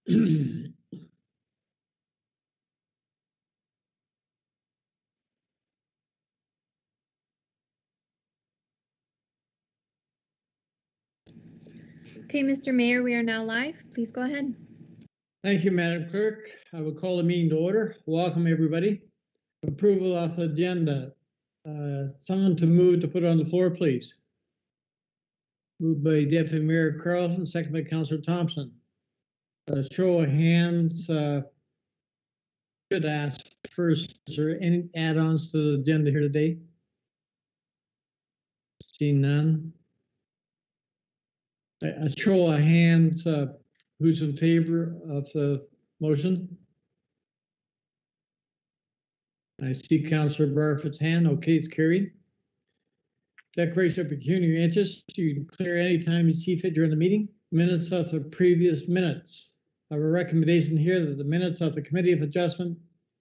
Okay, Mr. Mayor, we are now live. Please go ahead. Thank you, Madam Clerk. I will call the meeting to order. Welcome, everybody. Approval of the agenda. Someone to move to put it on the floor, please. Moved by Deputy Mayor Carlson, second by Councillor Thompson. Show of hands. Should ask first, is there any add-ons to the agenda here today? See none. A show of hands, who's in favor of the motion? I see Councillor Barfoot's hand. Okay, it's carried. Declaration of pecuniary interest. You can clear anytime you see fit during the meeting. Minutes of the previous minutes. I have a recommendation here that the minutes of the Committee of Adjustment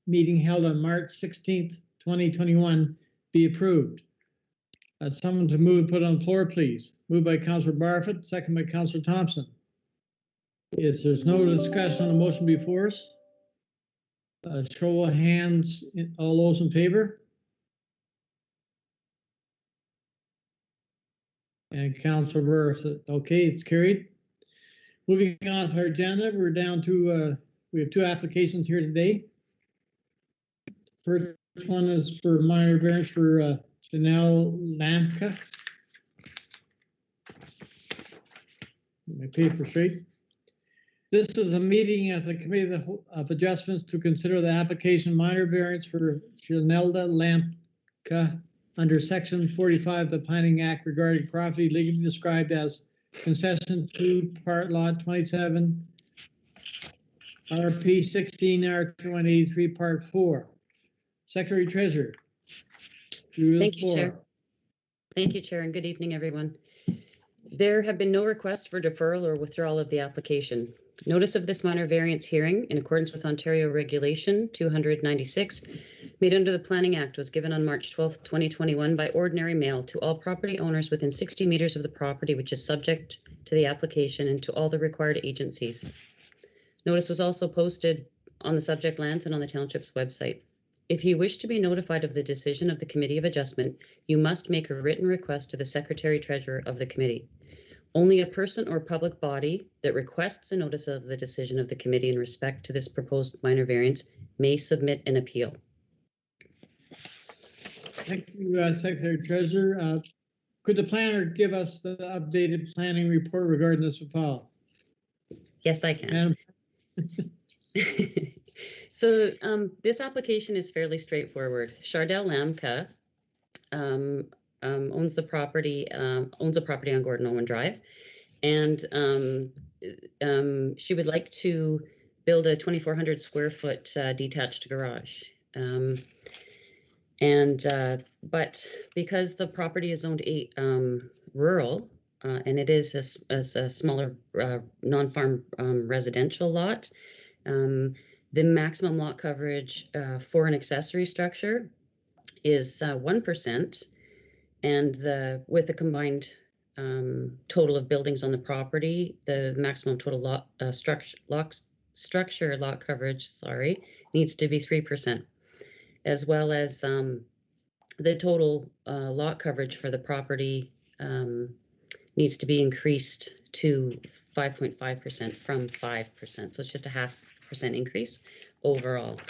meeting held on March 16th, 2021 be approved. Someone to move and put on the floor, please. Moved by Councillor Barfoot, second by Councillor Thompson. If there's no discussion on the motion before us, show of hands, all those in favor? And Councillor Barfoot, okay, it's carried. Moving on to our agenda, we're down to, we have two applications here today. First one is for minor variance for Chanel Lamka. Get my paper straight. This is a meeting of the Committee of Adjustments to consider the application minor variance for Chanelda Lamka under Section 45 of the Planning Act regarding property legally described as concession 2 part lot 27 RP 16 R283 part 4. Secretary Treasurer. Thank you, Chair. Thank you, Chair, and good evening, everyone. There have been no requests for deferral or withdrawal of the application. Notice of this minor variance hearing, in accordance with Ontario Regulation 296, made under the Planning Act, was given on March 12, 2021 by ordinary mail to all property owners within 60 meters of the property which is subject to the application and to all the required agencies. Notice was also posted on the subject lands and on the Township's website. If you wish to be notified of the decision of the Committee of Adjustment, you must make a written request to the Secretary Treasurer of the Committee. Only a person or public body that requests a notice of the decision of the Committee in respect to this proposed minor variance may submit an appeal. Thank you, Secretary Treasurer. Could the planner give us the updated planning report regarding this file? Yes, I can. So this application is fairly straightforward. Chardell Lamka owns a property on Gordon Owen Drive, and she would like to build a 2,400 square foot detached garage. But because the property is zoned rural, and it is a smaller non-farm residential lot, the maximum lot coverage for an accessory structure is 1%, and with the combined total of buildings on the property, the maximum total lot coverage, needs to be 3%, as well as the total lot coverage for the property needs to be increased to 5.5% from 5%. So it's just a 0.5% increase overall.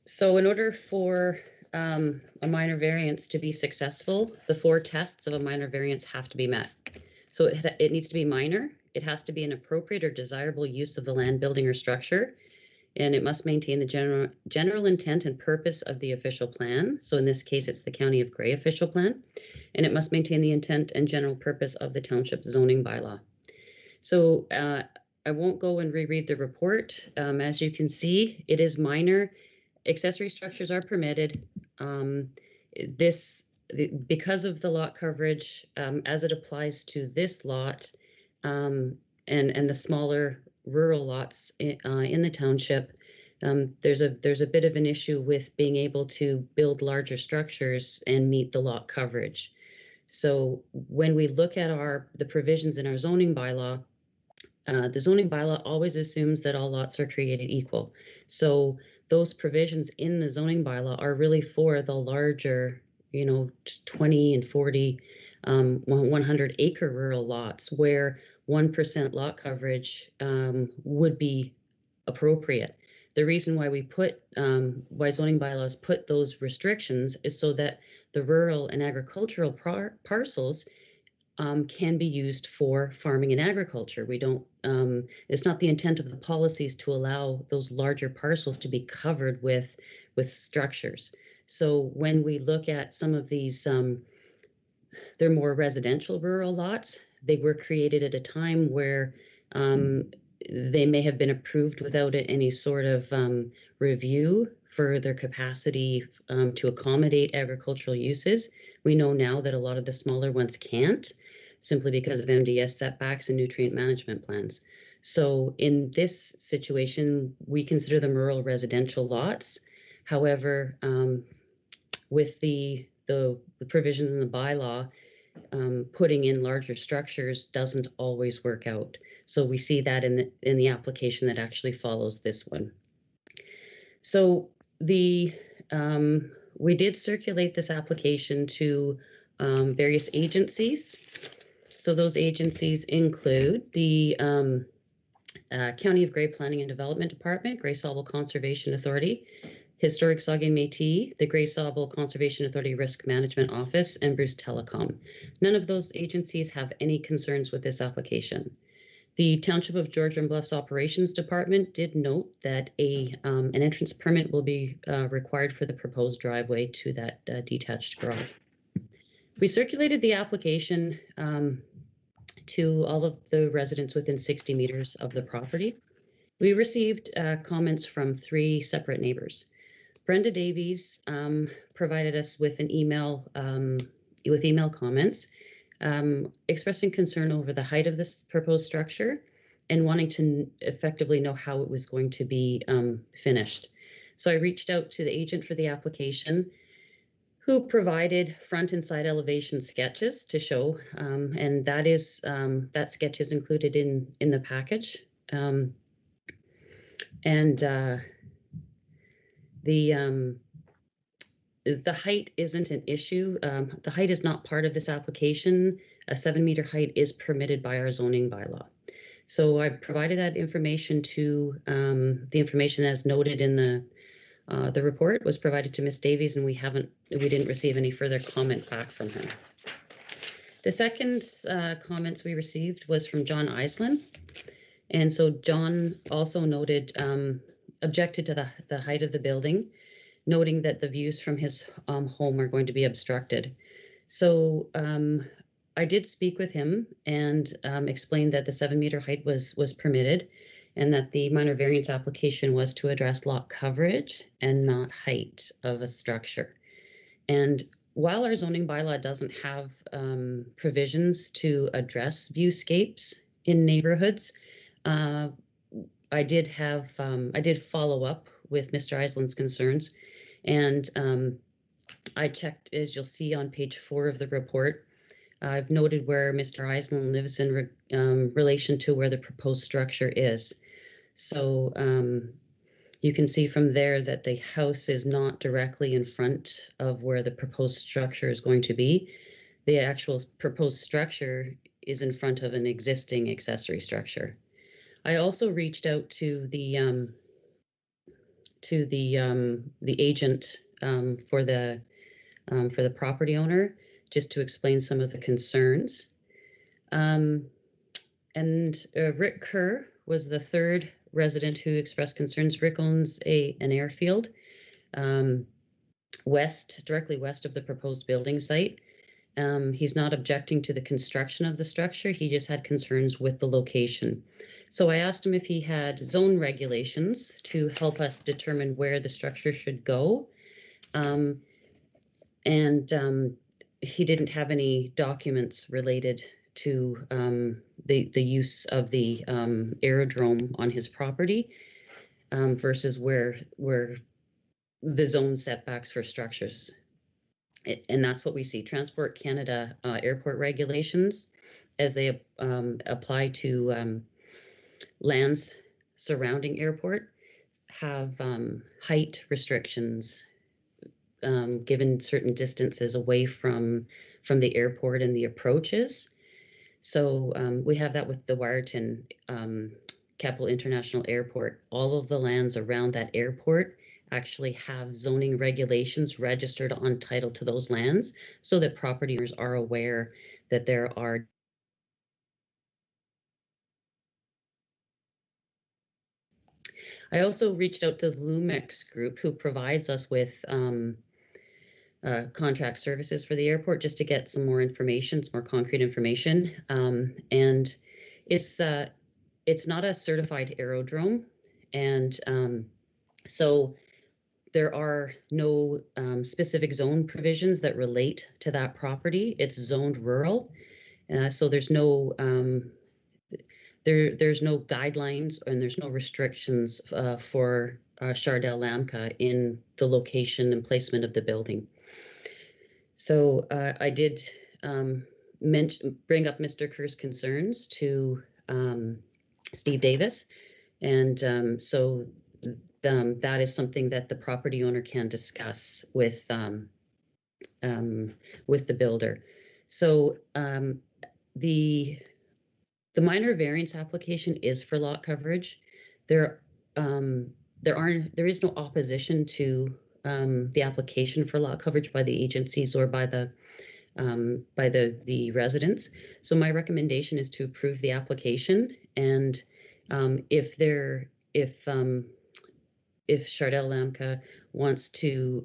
So in order for a minor variance to be successful, the 4 tests of a minor variance have to be met. So it needs to be minor, it has to be an appropriate or desirable use of the land, building, or structure, and it must maintain the general intent and purpose of the official plan. So in this case, it's the County of Grey official plan, and it must maintain the intent and general purpose of the township zoning bylaw. So I won't go and reread the report. As you can see, it is minor. Accessory structures are permitted. Because of the lot coverage as it applies to this lot and the smaller rural lots in the township, there's a bit of an issue with being able to build larger structures and meet the lot coverage. So when we look at the provisions in our zoning bylaw, The zoning bylaw always assumes that all lots are created equal. So those provisions in the zoning bylaw are really for the larger, 20 and 40, 100 acre rural lots where 1% lot coverage would be appropriate. The reason why why zoning bylaws put those restrictions is so that the rural and agricultural parcels can be used for farming and agriculture. We don't, it's not the intent of the policies to allow those larger parcels to be covered with structures. So when we look at some of these, they're more residential rural lots, they were created at a time where they may have been approved without any sort of review for their capacity to accommodate agricultural uses. We know now that a lot of the smaller ones can't, simply because of MDS setbacks and nutrient management plans. So in this situation, we consider them rural residential lots. However, with the provisions in the bylaw, putting in larger structures doesn't always work out. So we see that in the application that actually follows this one. So we did circulate this application to various agencies. So those agencies include the County of Grey Planning and Development Department, Grey Sauble Conservation Authority, Historic Saugeen Métis, the Grey Sauble Conservation Authority Risk Management Office, and Bruce Telecom. None of those agencies have any concerns with this application. The Township of Georgian Bluffs Operations Department did note that an entrance permit will be required for the proposed driveway to that detached garage. We circulated the application to all of the residents within 60 meters of the property. We received comments from 3 separate neighbors. Brenda Davies provided us with an email with email comments expressing concern over the height of this proposed structure and wanting to effectively know how it was going to be finished. So I reached out to the agent for the application, who provided front and side elevation sketches to show, and that sketch is included in the package. The height isn't an issue. The height is not part of this application. A 7-meter height is permitted by our zoning bylaw. So I provided that information to the information as noted in the report was provided to Ms. Davies, and we didn't receive any further comment back from her. The second comments we received was from John Islin. And so John also noted, objected to the height of the building, noting that the views from his home are going to be obstructed. So I did speak with him and explained that the 7-meter height was permitted, and that the minor variance application was to address lot coverage and not height of a structure. And while our zoning bylaw doesn't have provisions to address viewscapes in neighborhoods, I did follow up with Mr. Island's concerns, and I checked, as you'll see on page 4 of the report. I've noted where Mr. Island lives in relation to where the proposed structure is. So you can see from there that the house is not directly in front of where the proposed structure is going to be. The actual proposed structure is in front of an existing accessory structure. I also reached out to the agent for the property owner, just to explain some of the concerns. And Rick Kerr was the third resident who expressed concerns. Rick owns an airfield directly west of the proposed building site. He's not objecting to the construction of the structure. He just had concerns with the location. So I asked him if he had zone regulations to help us determine where the structure should go. He didn't have any documents related to the use of the aerodrome on his property versus where the zone setbacks for structures. And that's what we see. Transport Canada airport regulations, as they apply to lands surrounding airport have height restrictions, given certain distances away from the airport and the approaches. So we have that with the Wyerton Capital International Airport. All of the lands around that airport actually have zoning regulations registered on title to those lands, so that property owners are aware that there are I also reached out to the Lumex group, who provides us with contract services for the airport, just to get some more information, some more concrete information. And it's not a certified aerodrome, and so there are no specific zone provisions that relate to that property. It's zoned rural, so there's no there's no guidelines and there's no restrictions for Chardell Lamka in the location and placement of the building. So I did bring up Mr. Kerr's concerns to Steve Davis, and so that is something that the property owner can discuss with the builder. So the minor variance application is for lot coverage. There is no opposition to the application for lot coverage by the agencies or by the residents. So my recommendation is to approve the application, and if Chardell Lamka wants to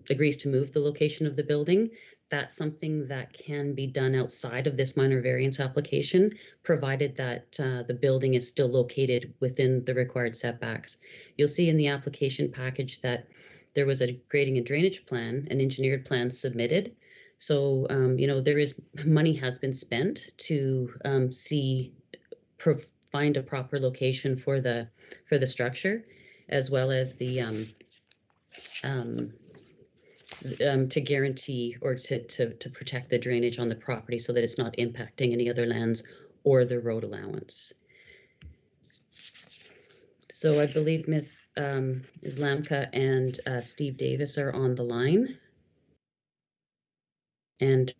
agrees to move the location of the building, that's something that can be done outside of this minor variance application, provided that the building is still located within the required setbacks. You'll see in the application package that there was a grading and drainage plan, an engineered plan submitted. So there is money has been spent to find a proper location for the structure, as well as the to guarantee or to protect the drainage on the property so that it's not impacting any other lands or the road allowance. So I believe Ms. Lamka and Steve Davis are on the line. And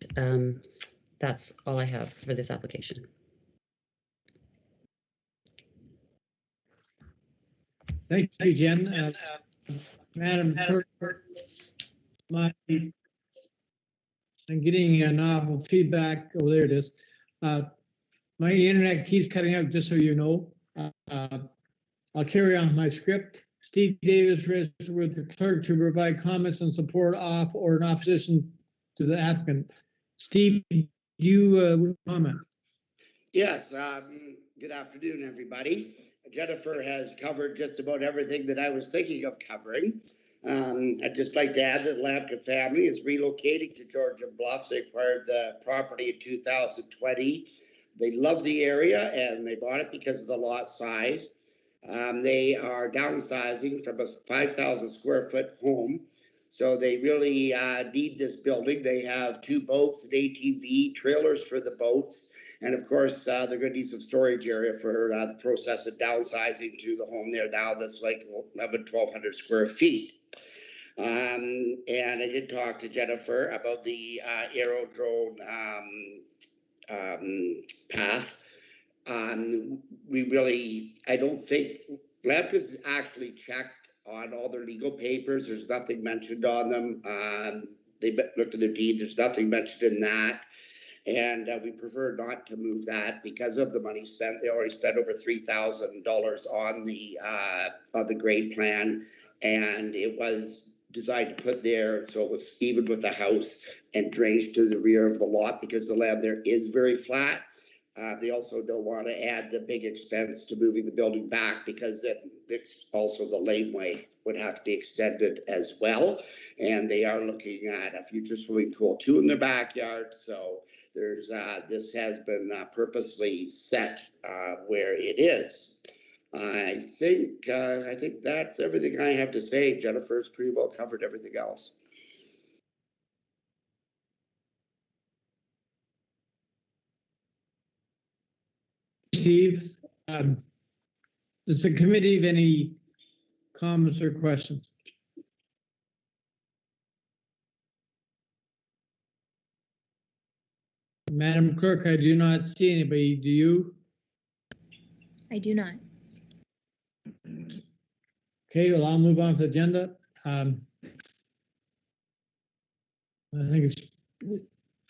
that's all I have for this application. Thank you, Jen. Madam Clerk, I'm getting a novel feedback. Oh, there it is. My internet keeps cutting out, just so you know. I'll carry on my script. Steve Davis registered with the clerk to provide comments and support off or in opposition to the applicant. Steve, do you comment? Yes, good afternoon, everybody. Jennifer has covered just about everything that I was thinking of covering. I'd just like to add that the Lamka family is relocating to Georgian Bluffs. They acquired the property in 2020. They love the area and they bought it because of the lot size. They are downsizing from a 5,000 square foot home. So they really need this building. They have 2 boats, an ATV, trailers for the boats. And of course, they're going to need some storage area for the process of downsizing to the home there now that's like 1,100 square feet. And I did talk to Jennifer about the aerodrome path. I don't think Lamka's actually checked on all their legal papers. There's nothing mentioned on them. They looked at their deed. There's nothing mentioned in that. And we prefer not to move that because of the money spent. They already spent over $3,000 on the grade plan, and it was designed to put there so it was even with the house and drainage to the rear of the lot because the land there is very flat. They also don't want to add the big expense to moving the building back because it's also the laneway would have to be extended as well. And they are looking at a future swimming pool too in their backyard. So there's this has been purposely set where it is. I think that's everything I have to say. Jennifer's pretty well covered everything else. Steve, Does the committee have any comments or questions? Madam Clerk, I do not see anybody. Do you? I do not. Okay, well, I'll move on to the agenda. I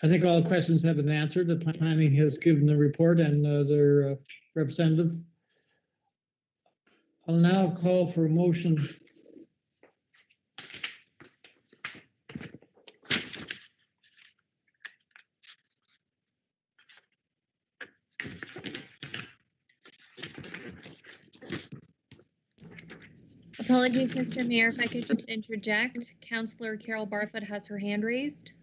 think all the questions have been answered. The planning has given the report and their representative. I'll now call for a motion. Apologies, Mr. Mayor, if I could just interject. Councillor Carol Barfoot has her hand raised.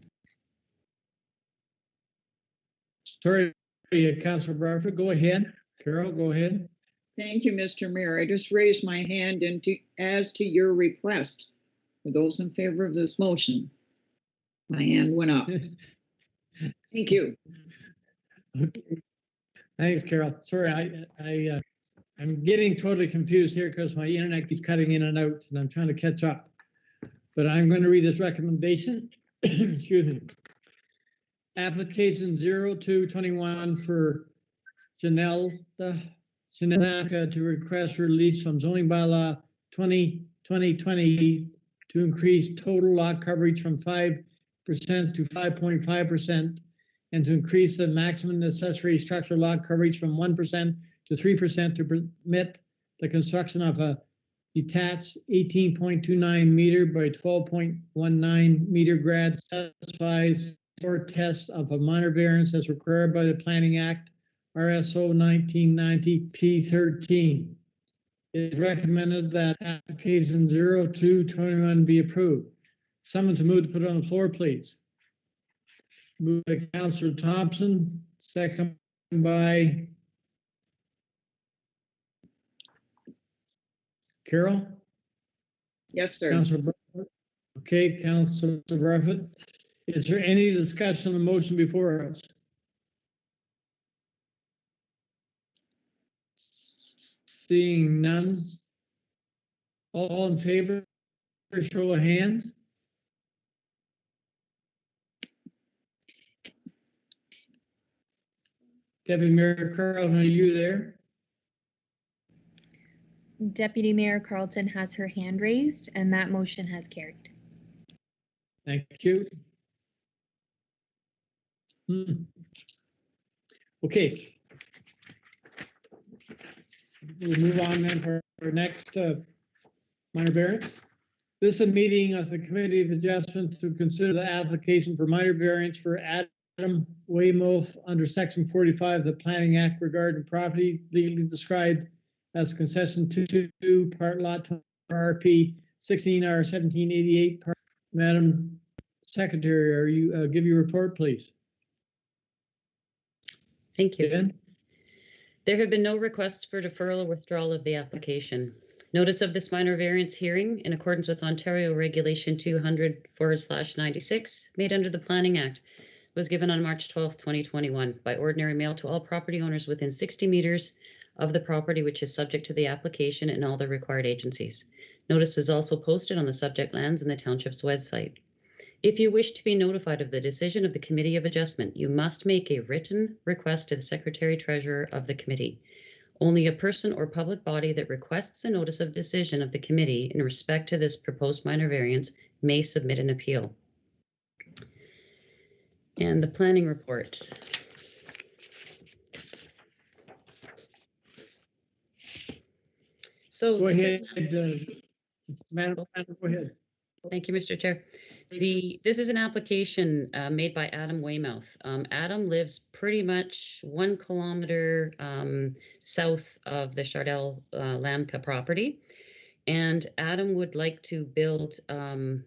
Sorry, Councilor Bradford, go ahead. Carol, go ahead. Thank you, Mr. Mayor. I just raised my hand as to your request. For those in favor of this motion, my hand went up. Thank you. Thanks, Carol. Sorry, I'm getting totally confused here because my internet keeps cutting in and out and I'm trying to catch up. But I'm going to read this recommendation. Excuse me. Application 0221 for Janelle to request release from zoning bylaw 2020 to increase total lot coverage from 5% to 5.5% and to increase the maximum accessory structure lot coverage from 1% to 3% to permit the construction of a detached 18.29 meter by 12.19 meter grad satisfies for test of a minor variance as required by the Planning Act, RSO 1990 P13. It is recommended that application 0221 be approved. Someone to move to put on the floor, please. Moved by Councillor Thompson, second by Carol. Yes, sir. Councillor Barfoot. Okay, Councillor Barfoot. Is there any discussion on the motion before us? Seeing none. All in favor, show of hands. Deputy Mayor Carlton, are you there? Deputy Mayor Carlton has her hand raised and that motion has carried. Thank you. Okay. We'll move on then for our next minor variance. This is a meeting of the Committee of Adjustments to consider the application for minor variance for Adam Weymouth under Section 45 of the Planning Act regarding property legally described as concession 22 part lot RP 16R 1788. Madam Secretary, are you give your report, please? Thank you. Dan? There have been no requests for deferral or withdrawal of the application. Notice of this minor variance hearing in accordance with Ontario Regulation 200/96 made under the Planning Act was given on March 12, 2021 by ordinary mail to all property owners within 60 meters of the property which is subject to the application and all the required agencies. Notice is also posted on the subject lands in the township's website. If you wish to be notified of the decision of the Committee of Adjustment, you must make a written request to the Secretary Treasurer of the committee. Only a person or public body that requests a notice of decision of the committee in respect to this proposed minor variance may submit an appeal. And the planning report. So Go this ahead, is Madam, go ahead. Thank you, Mr. Chair. This is an application made by Adam Weymouth. Adam lives pretty much 1 kilometer south of the Chardell Lamka property. And Adam would like to build a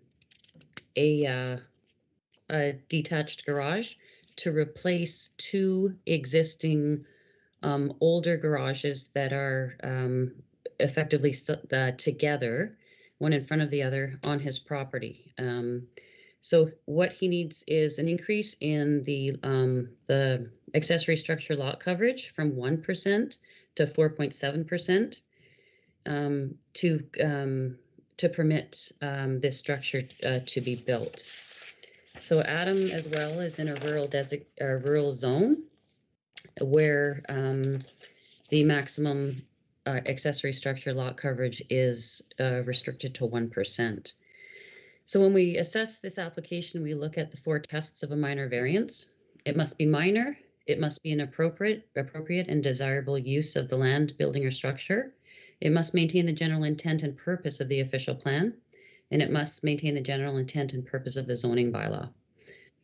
detached garage to replace 2 existing older garages that are effectively together, one in front of the other on his property. So what he needs is an increase in the accessory structure lot coverage from 1% to 4.7%. to permit this structure to be built. So Adam as well is in a rural zone where the maximum accessory structure lot coverage is restricted to 1%. So when we assess this application, we look at the 4 tests of a minor variance. It must be minor, it must be an appropriate and desirable use of the land, building, or structure. It must maintain the general intent and purpose of the official plan, and it must maintain the general intent and purpose of the zoning bylaw.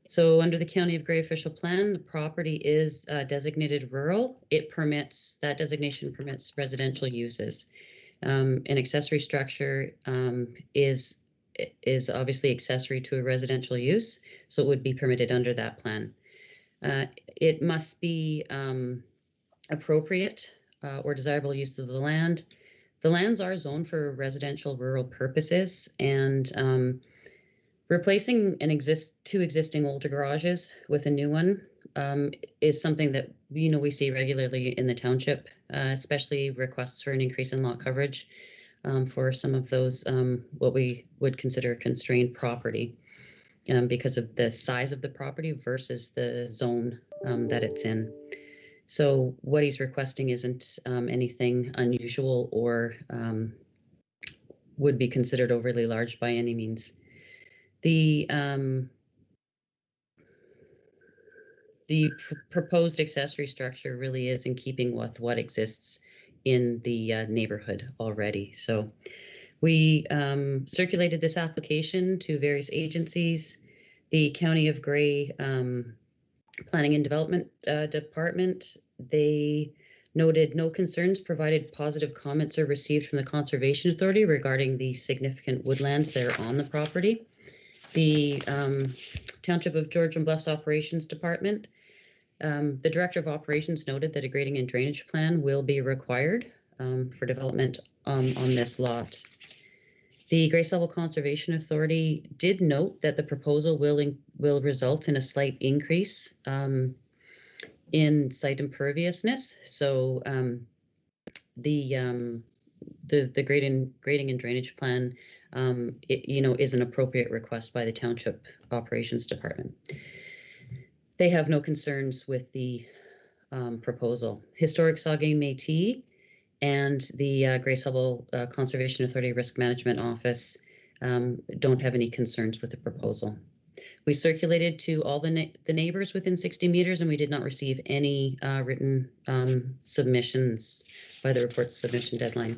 So under the County of Grey official plan, the property is designated rural. That designation permits residential uses. An accessory structure is obviously accessory to a residential use, so it would be permitted under that plan. It must be appropriate or desirable use of the land. The lands are zoned for residential rural purposes, and replacing 2 existing older garages with a new one is something that we see regularly in the township, especially requests for an increase in lot coverage for some of those what we would consider constrained property because of the size of the property versus the zone that it's in. So what he's requesting isn't anything unusual or would be considered overly large by any means. The proposed accessory structure really is in keeping with what exists in the neighborhood already. So we circulated this application to various agencies. The County of Grey Planning and Development Department, they noted no concerns, provided positive comments are received from the Conservation Authority regarding the significant woodlands that are on the property. The Township of Georgian Bluffs Operations Department, the Director of Operations noted that a grading and drainage plan will be required for development on this lot. The Grace Level Conservation Authority did note that the proposal will result in a slight increase in site imperviousness. So the grading and drainage plan is an appropriate request by the Township Operations Department. They have no concerns with the proposal. Historic Saugeen Métis and the Grace Level Conservation Authority Risk Management Office don't have any concerns with the proposal. We circulated to all the neighbors within 60 meters, and we did not receive any written submissions by the report's submission deadline.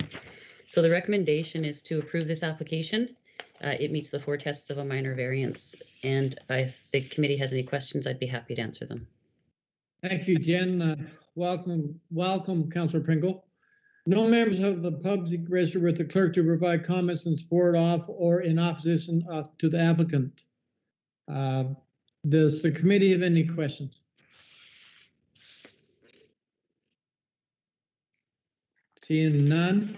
So the recommendation is to approve this application. It meets the 4 tests of a minor variance, and if the committee has any questions, I'd be happy to answer them. Thank you, Jen. Welcome, Councillor Pringle. No members of the public register with the clerk to provide comments in support of or in opposition to the applicant. Does the committee have any questions? Seeing none.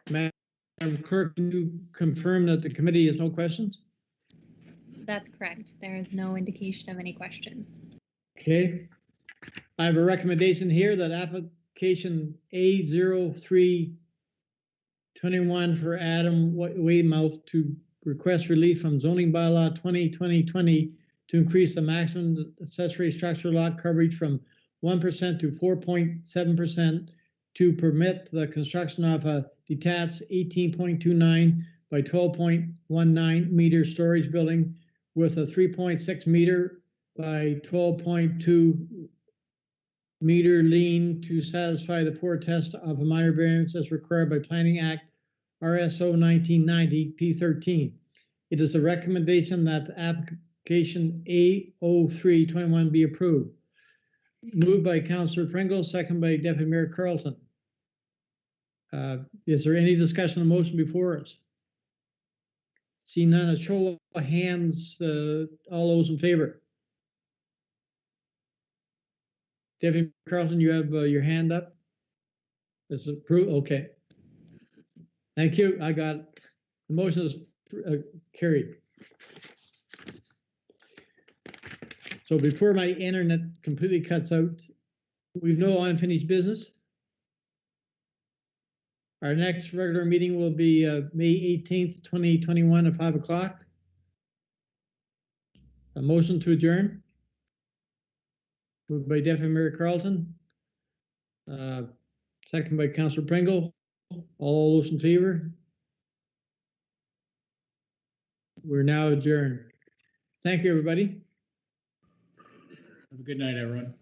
Madam Clerk, can you confirm that the committee has no questions? That's correct. There is no indication of any questions. Okay. I have a recommendation here that application A0321 for Adam Weymouth to request relief from zoning bylaw 2020 to increase the maximum accessory structure lot coverage from 1% to 4.7% to permit the construction of a detached 18.29 by 12.19 meter storage building with a 3.6 meter by 12.2 meter lean to satisfy the 4 tests of a minor variance as required by Planning Act RSO 1990 P13. It is a recommendation that the application A0321 be approved. Moved by Councillor Pringle, second by Deputy Mayor Carlton. Is there any discussion on the motion before us? See none, a show of hands, all those in favor. Deputy Carlton, you have your hand up. Is it approved? Okay. Thank you. I got it. The motion is carried. So before my internet completely cuts out, we've no unfinished business. Our next regular meeting will be May 18th, 2021 at 5 o'clock. A motion to adjourn. Moved by Deputy Mayor Carlton. Second by Councillor Pringle. All those in favor? We're now adjourned. Thank you, everybody. Have a good night, everyone.